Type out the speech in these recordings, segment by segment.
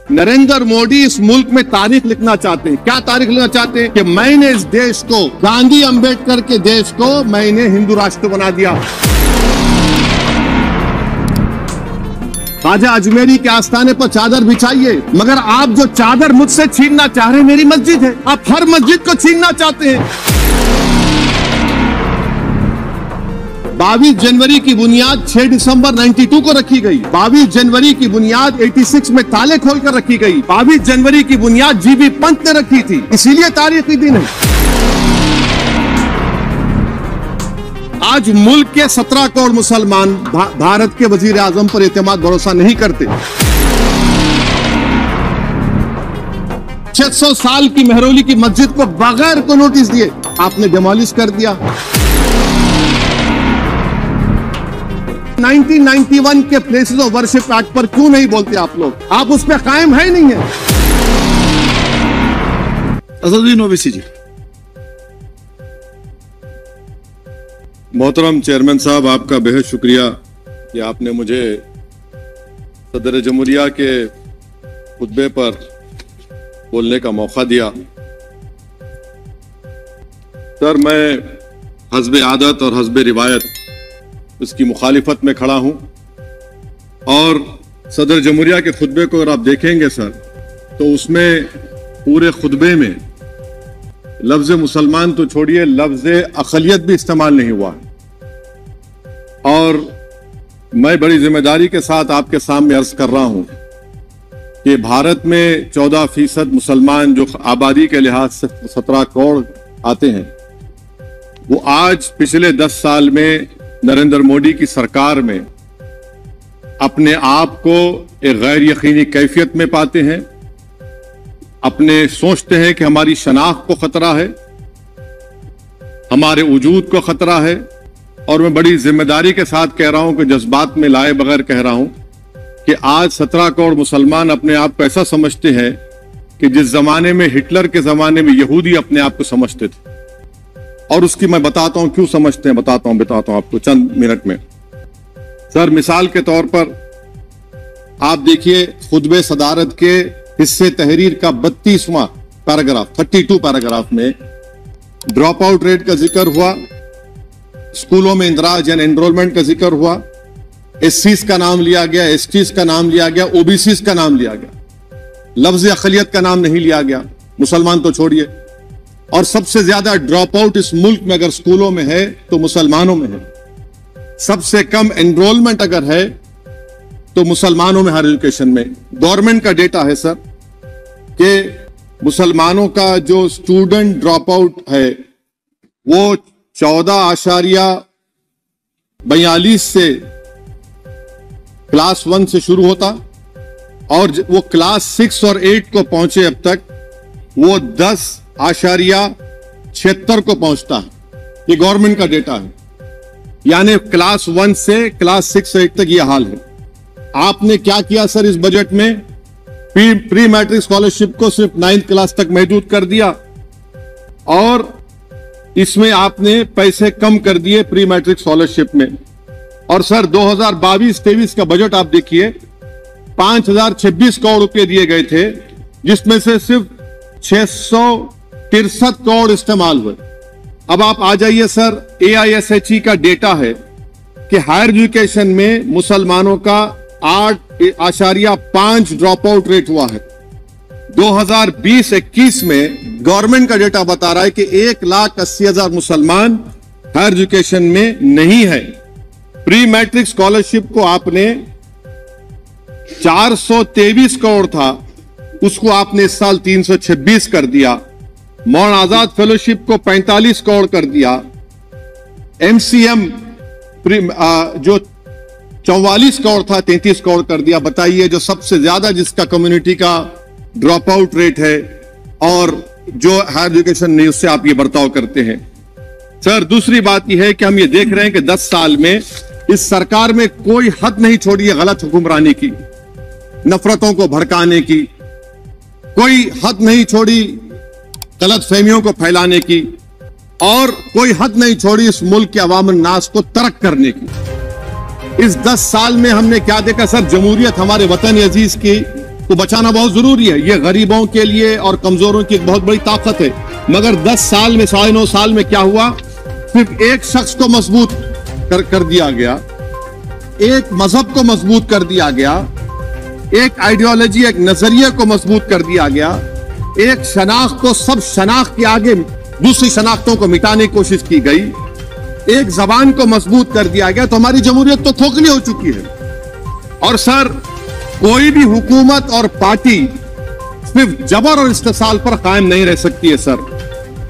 नरेंद्र मोदी इस मुल्क में तारीख लिखना चाहते हैं। क्या तारीख लिखना चाहते हैं? कि मैंने इस देश को, गांधी अंबेडकर के देश को मैंने हिंदू राष्ट्र बना दिया। ख्वाजा अजमेरी के आस्थाने पर चादर बिछाइए, मगर आप जो चादर मुझसे छीनना चाह रहे हैं, मेरी मस्जिद है, आप हर मस्जिद को छीनना चाहते हैं। 22 जनवरी की बुनियाद 6 दिसंबर 92 को रखी गई। 22 जनवरी की बुनियाद 86 में ताले खोलकर रखी गई। 22 जनवरी की बुनियाद जीबी पंत ने रखी थी, इसीलिए तारीखी दिन है। आज मुल्क के 17 करोड़ मुसलमान भारत के वजीर आजम पर एतमाद भरोसा नहीं करते। 600 साल की मेहरौली की मस्जिद को बगैर को नोटिस दिए आपने डिमोलिश कर दिया। 1991 के प्लेसेस ऑफ वर्शिप एक्ट पर क्यों नहीं बोलते आप लोग? आप उस पर कायम है नहीं है। असदुद्दीन ओवैसी जी। मोहतरम चेयरमैन साहब, आपका बेहद शुक्रिया कि आपने मुझे सदर जमहूरिया के खुतबे पर बोलने का मौका दिया। सर, मैं हस्बे आदत और हस्बे रिवायत उसकी मुखालिफत में खड़ा हूं और सदर जमहूरिया के खुतबे को अगर आप देखेंगे सर, तो उसमें पूरे खुतबे में लफ्ज मुसलमान तो छोड़िए, लफ्ज अक़लियत भी इस्तेमाल नहीं हुआ है। और मैं बड़ी जिम्मेदारी के साथ आपके सामने अर्ज कर रहा हूं कि भारत में 14% मुसलमान जो आबादी के लिहाज से 17 करोड़ आते हैं, वो आज पिछले 10 साल में नरेंद्र मोदी की सरकार में अपने आप को एक गैर यकीनी कैफियत में पाते हैं। अपने सोचते हैं कि हमारी शनाख्त को खतरा है, हमारे वजूद को खतरा है। और मैं बड़ी जिम्मेदारी के साथ कह रहा हूं कि जज्बात में लाए बगैर कह रहा हूं कि आज 17 करोड़ मुसलमान अपने आप को ऐसा समझते हैं कि जिस जमाने में हिटलर के जमाने में यहूदी अपने आप को समझते थे। और उसकी मैं बताता हूं क्यों समझते हैं, बताता हूं आपको चंद मिनट में। सर, मिसाल के तौर पर आप देखिए खुतबे सदारत के हिस्से तहरीर का 32वां पैराग्राफ, 32 पैराग्राफ में ड्रॉप आउट रेट का जिक्र हुआ, स्कूलों में इंदराज यानी एनरोलमेंट का जिक्र हुआ, एससीज का नाम लिया गया, एसटीज का नाम लिया गया, ओबीसीज का नाम लिया गया, लफ्ज अक़लियत का नाम नहीं लिया गया, मुसलमान तो छोड़िए। और सबसे ज्यादा ड्रॉप आउट इस मुल्क में अगर स्कूलों में है तो मुसलमानों में है। सबसे कम एनरोलमेंट अगर है तो मुसलमानों में हायर एजुकेशन में। गवर्नमेंट का डेटा है सर कि मुसलमानों का जो स्टूडेंट ड्रॉप आउट है वो 14.42 से क्लास 1 से शुरू होता और वो क्लास 6 और 8 को पहुंचे अब तक वो 10.76 को पहुंचता है। ये गवर्नमेंट का डेटा है, यानी क्लास 1 से क्लास 6 से 8 तक ये हाल है। आपने क्या किया सर इस बजट में? प्री मैट्रिक स्कॉलरशिप को सिर्फ 9th क्लास तक महदूद कर दिया और इसमें आपने पैसे कम कर दिए प्री मैट्रिक स्कॉलरशिप में। और सर 2022-23 का बजट आप देखिए, 5026 करोड़ रुपए दिए गए थे, जिसमें से सिर्फ 663 करोड़ इस्तेमाल हुए। अब आप आ जाइए सर, AISHE का डेटा है कि हायर एजुकेशन में मुसलमानों का 8.5 ड्रॉप आउट रेट हुआ है। 2020-21 में गवर्नमेंट का डेटा बता रहा है कि 1,80,000 मुसलमान हायर एजुकेशन में नहीं है। प्री मैट्रिक स्कॉलरशिप को आपने 423 करोड़ था, उसको आपने इस साल 326 कर दिया। मौन आजाद फेलोशिप को 45 करोड़ कर दिया। MCM जो 44 करोड़ था 33 करोड़ कर दिया। बताइए, जो सबसे ज्यादा जिसका कम्युनिटी का ड्रॉप आउट रेट है और जो हायर एजुकेशन नहीं, उससे आप ये बर्ताव करते हैं। सर, दूसरी बात यह है कि हम ये देख रहे हैं कि 10 साल में इस सरकार में कोई हद नहीं छोड़ी है गलत हुक्मरानी की, नफरतों को भड़काने की, कोई हद नहीं छोड़ी गलत फहमियों को फैलाने की, और कोई हद नहीं छोड़ी इस मुल्क के अवाम नास को तर्क करने की। इस 10 साल में हमने क्या देखा सर? जमहूरियत हमारे वतन अजीज की को बचाना बहुत जरूरी है। ये गरीबों के लिए और कमजोरों की एक बहुत बड़ी ताकत है। मगर 10 साल में, 9.5 साल में क्या हुआ? सिर्फ एक शख्स को मजबूत कर दिया गया, एक मजहब को मजबूत कर दिया गया, एक आइडियोलॉजी, एक नजरिए को मजबूत कर दिया गया, एक शनाख्त को सब शनाख्त के आगे दूसरी शनाख्तों को मिटाने की कोशिश की गई, एक जबान को मजबूत कर दिया गया, तो हमारी जमहूरियत तो खोखली हो चुकी है। और सर, कोई भी हुकूमत और पार्टी सिर्फ जबर और इस्तेसाल पर कायम नहीं रह सकती है सर।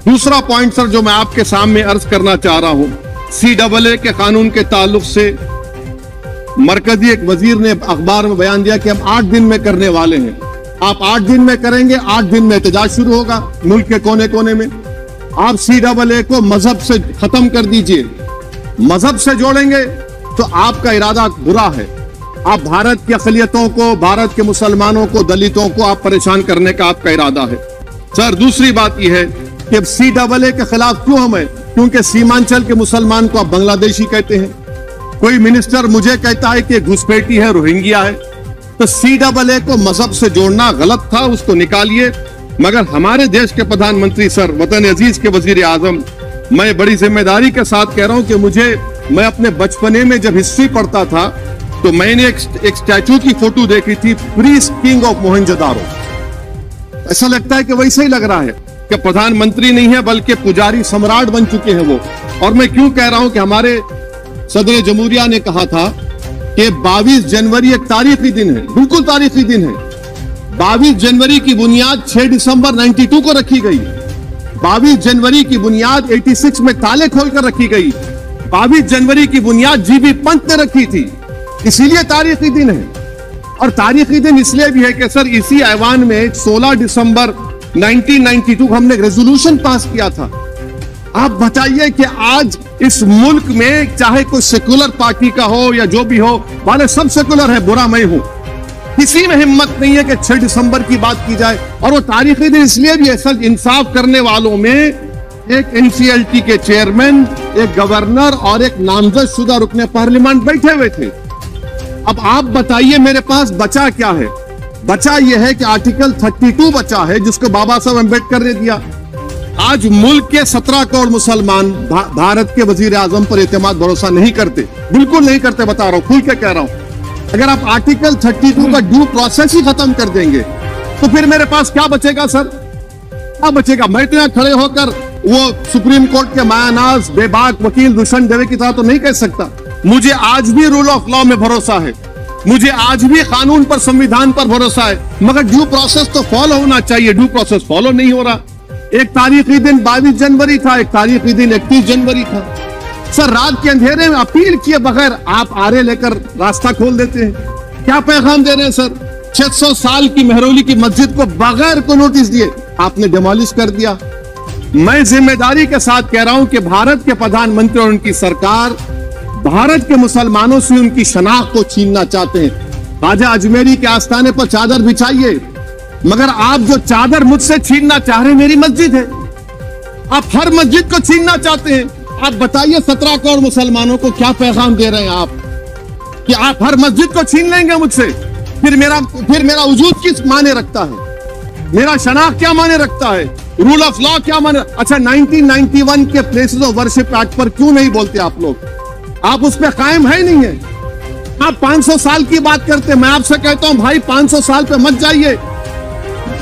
दूसरा पॉइंट सर जो मैं आपके सामने अर्ज करना चाह रहा हूं, CAA के कानून के ताल्लुक से मरकजी एक वजीर ने अखबार में बयान दिया कि हम 8 दिन में करने वाले हैं। आप 8 दिन में करेंगे, 8 दिन में एहतजाज शुरू होगा मुल्क के कोने कोने में। आप CAA को मजहब से खत्म कर दीजिए, मजहब से जोड़ेंगे तो आपका इरादा बुरा है। आप भारत की अक़लियतों को, भारत के मुसलमानों को, दलितों को आप परेशान करने का आपका इरादा है। सर, दूसरी बात यह है कि अब CAA के खिलाफ क्यों हम हैं? क्योंकि सीमांचल के मुसलमान को आप बांग्लादेशी कहते हैं। कोई मिनिस्टर मुझे कहता है कि घुसपैठी है, रोहिंग्या है। तो CAA को मजहब से जोड़ना गलत था, उसको निकालिए। मगर हमारे देश के प्रधानमंत्री सर, वतन अजीज के वजीर आजम, मैं बड़ी जिम्मेदारी के साथ कह रहा हूं कि मैं अपने बचपने में जब हिस्ट्री पढ़ता था तो मैंने एक स्टैचू की फोटो देखी थी, प्रीस्ट किंग ऑफ मोहनजोदारो। ऐसा लगता है कि वैसे ही लग रहा है कि प्रधानमंत्री नहीं है बल्कि पुजारी सम्राट बन चुके हैं वो। और मैं क्यों कह रहा हूं कि हमारे सदर जमहूरिया ने कहा था कि 22 जनवरी एक तारीखी दिन है, बिल्कुल तारीखी दिन है। 22 जनवरी की बुनियाद 6 दिसंबर 92 को रखी गई। 22 जनवरी की बुनियाद 86 में ताले खोलकर रखी गई। 22 जनवरी की बुनियाद GB पंत ने रखी थी, इसीलिए तारीखी दिन है। और तारीखी दिन इसलिए भी है कि सर, इसी ऐवान में 16 दिसंबर 1992 को हमने रेजोल्यूशन पास किया था। आप बताइए कि आज इस मुल्क में चाहे कोई सेकुलर पार्टी का हो या जो भी हो, वाले सब सेकुलर है, बुरा मैं हूं, किसी में हिम्मत नहीं है कि 6 दिसंबर की बात की जाए। और वो तारीखी दिन इसलिए भी है सर, इंसाफ करने वालों में एक NCLT के चेयरमैन, एक गवर्नर और एक नामजद शुदा रुकने पार्लियामेंट बैठे हुए थे। अब आप बताइए मेरे पास बचा क्या है? बचा यह है कि आर्टिकल 32 बचा है, जिसको बाबा साहब अम्बेडकर ने दिया। आज मुल्क के 17 करोड़ मुसलमान भारत के वजीर आजम पर एतमाद भरोसा नहीं करते, बिल्कुल नहीं करते, बता रहा हूं, खुल के कह रहा हूं। अगर आप आर्टिकल 32 का ड्यू प्रोसेस ही खत्म कर देंगे तो फिर मेरे पास क्या बचेगा सर? क्या बचेगा? मैं तो यहां खड़े होकर वो सुप्रीम कोर्ट के मायानाज बेबाक वकील दुष्यंत दवे की तरह तो नहीं कह सकता। मुझे आज भी रूल ऑफ लॉ में भरोसा है, मुझे आज भी कानून पर, संविधान पर भरोसा है, मगर ड्यू प्रोसेस तो फॉलो होना चाहिए। ड्यू प्रोसेस फॉलो नहीं हो रहा। एक तारीखी दिन 22 जनवरी था, एक तारीखी दिन 31 जनवरी था। सर, रात के अंधेरे में अपील किए बगैर आप आरे लेकर रास्ता खोल देते हैं। क्या पैगाम दे रहे हैं सर? 600 साल की मेहरौली की मस्जिद को बगैर को नोटिस दिए आपने डिमोलिश कर दिया। मैं जिम्मेदारी के साथ कह रहा हूं कि भारत के प्रधानमंत्री और उनकी सरकार भारत के मुसलमानों से उनकी शनाख्त को छीनना चाहते हैं। ख्वाजा अजमेरी के आस्थाने पर चादर बिछाइए, मगर आप जो चादर मुझसे छीनना चाह रहे हैं, मेरी मस्जिद है, आप हर मस्जिद को छीनना चाहते हैं। आप बताइए 17 करोड़ मुसलमानों को क्या पैगाम दे रहे हैं आप कि आप हर मस्जिद को छीन लेंगे मुझसे? फिर मेरा वजूद किस माने रखता है? मेरा शनाख्त क्या माने रखता है? रूल ऑफ लॉ क्या माने? अच्छा, 1991 के प्लेसेस ऑफ वर्शिप एक्ट पर क्यों नहीं बोलते आप लोग? आप उस पर कायम है नहीं है। आप 500 साल की बात करते, मैं आपसे कहता हूं भाई 500 साल पे मत जाइए,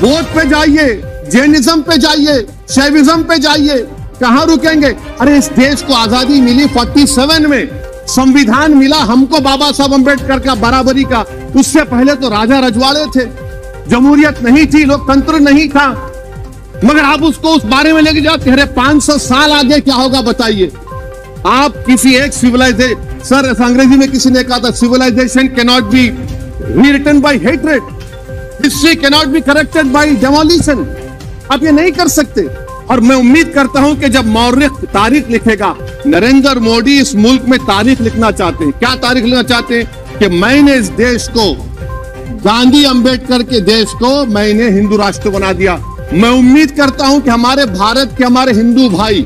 बौद्ध पे जाइए, जैनिज्म पे जाइए, शैविज्म पे जाइए, कहां रुकेंगे? अरे इस देश को आजादी मिली 47 में, संविधान मिला हमको बाबा साहब अम्बेडकर का बराबरी का। उससे पहले तो राजा रजवाड़े थे, जमहूरियत नहीं थी, लोकतंत्र नहीं था, मगर आप उसको उस बारे में लेके जाते। अरे 500 साल आगे क्या होगा बताइए? आप किसी एक सिविलाइजेशन, सर अंग्रेजी में किसी ने कहा था, civilisation can not be rewritten by hatred, history can not be corrected by demolition. आप ये नहीं कर सकते। और मैं उम्मीद करता हूं कि जब मौर्ख तारीख लिखेगा, नरेंद्र मोदी इस मुल्क में तारीख लिखना चाहते हैं। क्या तारीख लिखना चाहते हैं? कि मैंने इस देश को, गांधी अंबेडकर के देश को मैंने हिंदू राष्ट्र बना दिया। मैं उम्मीद करता हूं कि हमारे भारत के हमारे हिंदू भाई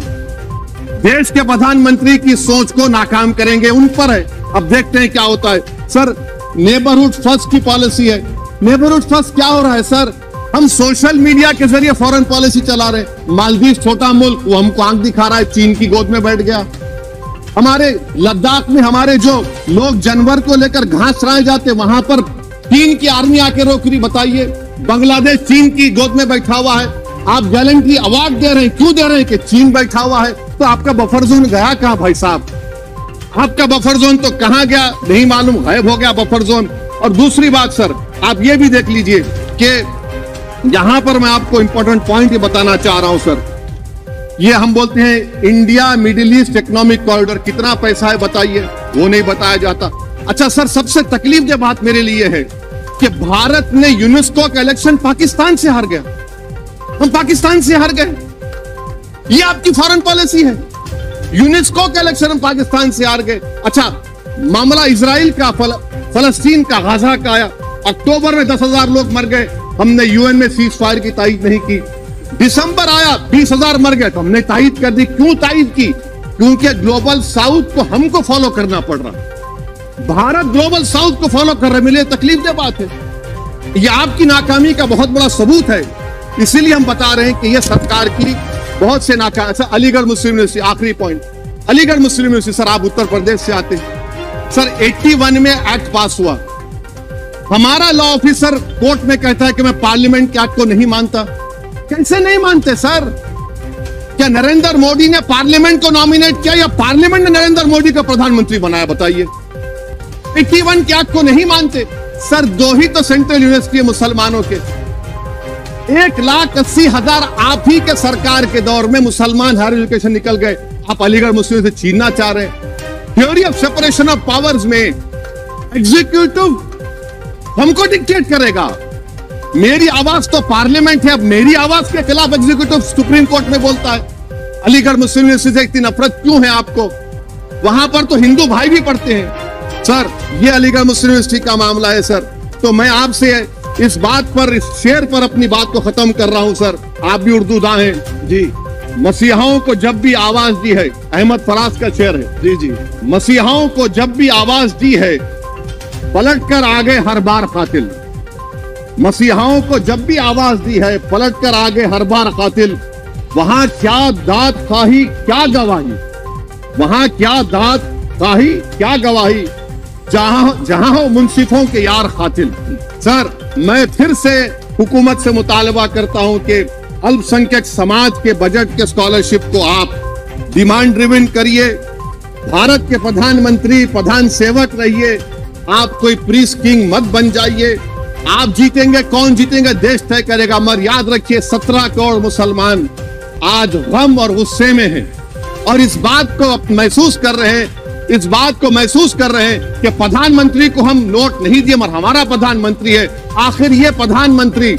देश के प्रधानमंत्री की सोच को नाकाम करेंगे, उन पर है। अब देखते हैं क्या होता है। सर, नेबरहुड फर्स्ट की पॉलिसी है, नेबरहुड फर्स्ट क्या हो रहा है सर? हम सोशल मीडिया के जरिए फॉरेन पॉलिसी चला रहे हैं। मालदीव छोटा मुल्क, वो हमको आंख दिखा रहा है, चीन की गोद में बैठ गया। हमारे लद्दाख में हमारे जो लोग जानवर को लेकर घास चराए जाते, वहां पर चीन की आर्मी आके रोक रही। बताइए, बांग्लादेश चीन की गोद में बैठा हुआ है, आप गैलेंट्री अवार्ड दे रहे हैं, क्यों दे रहे हैं? कि चीन बैठा हुआ है। तो आपका बफर जोन गया कहां भाई साहब? आपका बफर जोन तो कहां गया नहीं मालूम, गायब हो गया बफर जोन। और दूसरी बात सर, आप ये भी देख लीजिए कि यहां पर मैं आपको इंपॉर्टेंट पॉइंट ये बताना चाह रहा हूं सर। ये हम बोलते हैं India middle east economic corridor, कितना पैसा है बताइए, वो नहीं बताया जाता। अच्छा सर, सबसे तकलीफ की बात मेरे लिए है कि भारत ने यूनेस्को का इलेक्शन पाकिस्तान से हार गया। हम पाकिस्तान से हार गए, ये आपकी फॉरेन पॉलिसी है। यूनेस्को का इलेक्शन हम पाकिस्तान से हार गए। अच्छा, मामला इजराइल का, फलस्तीन का, गाजा का आया। अक्टूबर में 10,000 लोग मर गए, हमने यूएन में सीज फायर की तायीद नहीं की। दिसंबर आया, 20,000 मर गए, तो हमने तायीद कर दी। क्यों तायीद की? क्योंकि ग्लोबल साउथ को हमको फॉलो करना पड़ रहा। भारत ग्लोबल साउथ को फॉलो कर रहे, मेरे लिए तकलीफ की बात है। यह आपकी नाकामी का बहुत बड़ा सबूत है। इसीलिए हम बता रहे हैं कि यह सरकार की बहुत से नाकाम। अच्छा, अलीगढ़ मुस्लिम यूनिवर्सिटी, आखिरी पॉइंट, अलीगढ़ मुस्लिम यूनिवर्सिटी। सर, आप उत्तर प्रदेश से आते हैं सर, 81 में एक्ट पास हुआ। हमारा लॉ ऑफिसर कोर्ट में कहता है कि मैं पार्लियामेंट के एक्ट को नहीं मानता। कैसे नहीं मानते सर? क्या नरेंद्र मोदी ने पार्लियामेंट को नॉमिनेट किया या पार्लियामेंट ने नरेंद्र मोदी को प्रधानमंत्री बनाया? बताइए, 81 के एक्ट को नहीं मानते सर। 2 ही तो सेंट्रल यूनिवर्सिटी है मुसलमानों के, 1,80,000 आप ही के सरकार के दौर में मुसलमान हायर एजुकेशन निकल गए। आप अलीगढ़ मुस्लिम से छीनना चाह रहे हैं। Theory of separation of powers में एग्जीक्यूटिव हमको डिक्टेट करेगा। मेरी आवाज तो पार्लियामेंट है, अब मेरी आवाज के खिलाफ एग्जीक्यूटिव सुप्रीम कोर्ट में बोलता है। अलीगढ़ मुस्लिम यूनिवर्सिटी से इतनी नफरत क्यों है आपको? वहां पर तो हिंदू भाई भी पढ़ते हैं सर। ये अलीगढ़ मुस्लिम यूनिवर्सिटी का मामला है सर। तो मैं आपसे इस बात पर, इस शेर पर अपनी बात को खत्म कर रहा हूं सर। आप भी उर्दू दां हैं जी। मसीहाओं को जब भी आवाज दी है, अहमद फराज का शेर है जी जी, मसीहाओं को जब भी आवाज दी है, पलट कर आ गए हर बार कातिल। मसीहाओं को जब भी आवाज दी है, पलट कर आ गए हर बार कातिल। वहां क्या दाद खाही क्या गवाही, वहां क्या दाद खाही क्या गवाही, जहां हो मुंसिफों के यार कातिल। सर, मैं फिर से हुकूमत से मुतालबा करता हूं कि अल्पसंख्यक समाज के बजट के स्कॉलरशिप को आप डिमांड ड्रिवन करिए। भारत के प्रधानमंत्री, प्रधान सेवक रहिए। आप कोई प्रीस किंग मत बन जाइए। आप जीतेंगे, कौन जीतेंगे देश तय करेगा। मगर याद रखिए, 17 करोड़ मुसलमान आज गम और गुस्से में हैं और इस बात को महसूस कर रहे हैं, इस बात को महसूस कर रहे हैं कि प्रधानमंत्री को हम नोट नहीं दिए, मगर हमारा प्रधानमंत्री है। आखिर ये प्रधानमंत्री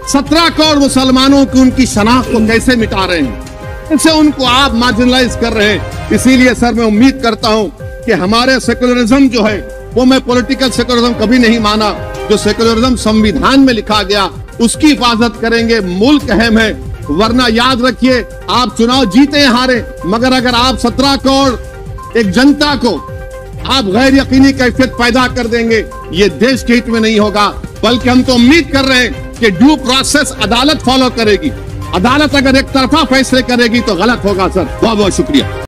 17 करोड़ मुसलमानों की उनकी शनाख्त को कैसे मिटा रहे हैं, कैसे उनको आप मार्जिनलाइज कर रहे हैं। इसीलिए सर, मैं उम्मीद करता हूं कि हमारे सेकुलरिज्म जो है, वो मैं पॉलिटिकल सेकुलरिज्म कभी नहीं माना। जो सेकुलरिज्म संविधान में लिखा गया, उसकी हिफाजत करेंगे। मुल्क अहम है, वरना याद रखिए, आप चुनाव जीते हैं हारे, मगर अगर आप 17 करोड़ एक जनता को आप गैर यकीनी कैफियत पैदा कर देंगे, ये देश के हित में नहीं होगा। बल्कि हम तो उम्मीद कर रहे हैं कि ड्यू प्रोसेस अदालत फॉलो करेगी। अदालत अगर एक तरफा फैसले करेगी तो गलत होगा सर। बहुत बहुत शुक्रिया।